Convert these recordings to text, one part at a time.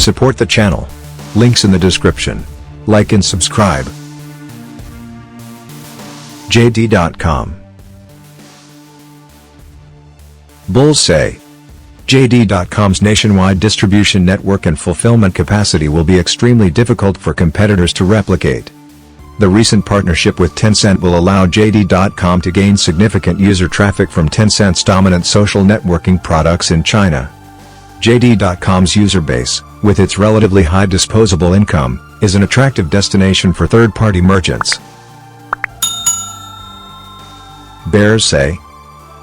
Support the channel. Links in the description. Like and subscribe. JD.com. Bulls say JD.com's nationwide distribution network and fulfillment capacity will be extremely difficult for competitors to replicate. The recent partnership with Tencent will allow JD.com to gain significant user traffic from Tencent's dominant social networking products in China. JD.com's user base, with its relatively high disposable income, is an attractive destination for third-party merchants. Bears say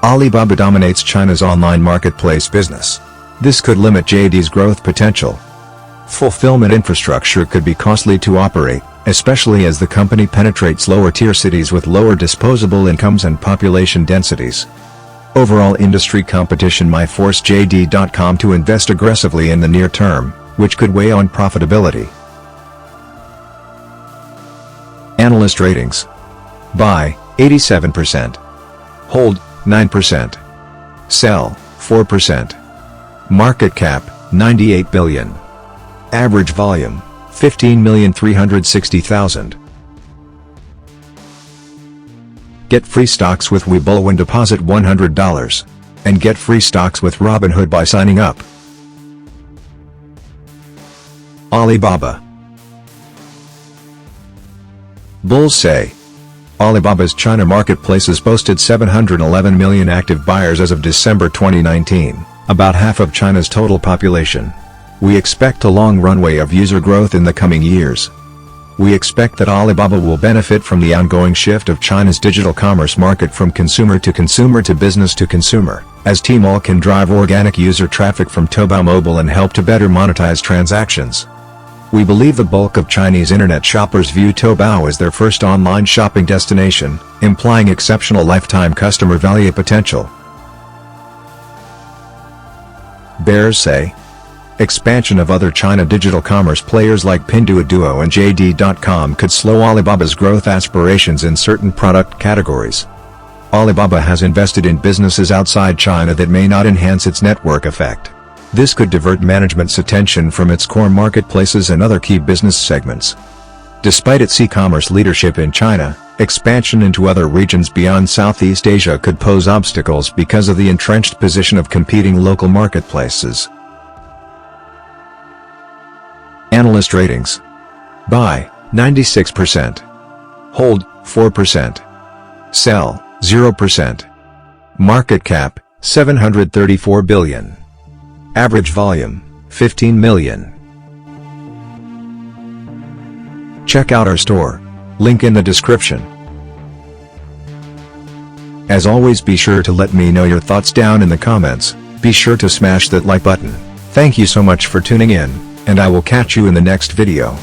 Alibaba dominates China's online marketplace business. This could limit JD's growth potential. Fulfillment infrastructure could be costly to operate, especially as the company penetrates lower-tier cities with lower disposable incomes and population densities. Overall industry competition might force JD.com to invest aggressively in the near term, which could weigh on profitability. Analyst ratings. Buy, 87%. Hold, 9%. Sell, 4%. Market cap, $98 billion. Average volume, 15,360,000. Get free stocks with Webull when deposit $100. And get free stocks with Robinhood by signing up. Alibaba. Bulls say Alibaba's China marketplaces boasted 711 million active buyers as of December 2019, about half of China's total population. We expect a long runway of user growth in the coming years. We expect that Alibaba will benefit from the ongoing shift of China's digital commerce market from consumer to business to consumer, as Tmall can drive organic user traffic from Taobao Mobile and help to better monetize transactions. We believe the bulk of Chinese internet shoppers view Taobao as their first online shopping destination, implying exceptional lifetime customer value potential. Bears say expansion of other China digital commerce players like Pinduoduo and JD.com could slow Alibaba's growth aspirations in certain product categories. Alibaba has invested in businesses outside China that may not enhance its network effect. This could divert management's attention from its core marketplaces and other key business segments. Despite its e-commerce leadership in China, expansion into other regions beyond Southeast Asia could pose obstacles because of the entrenched position of competing local marketplaces. Analyst ratings. Buy, 96%. Hold, 4%. Sell, 0%. Market cap, $734 billion. Average volume, 15 million. Check out our store. Link in the description. As always, be sure to let me know your thoughts down in the comments. Be sure to smash that like button. Thank you so much for tuning in, and I will catch you in the next video.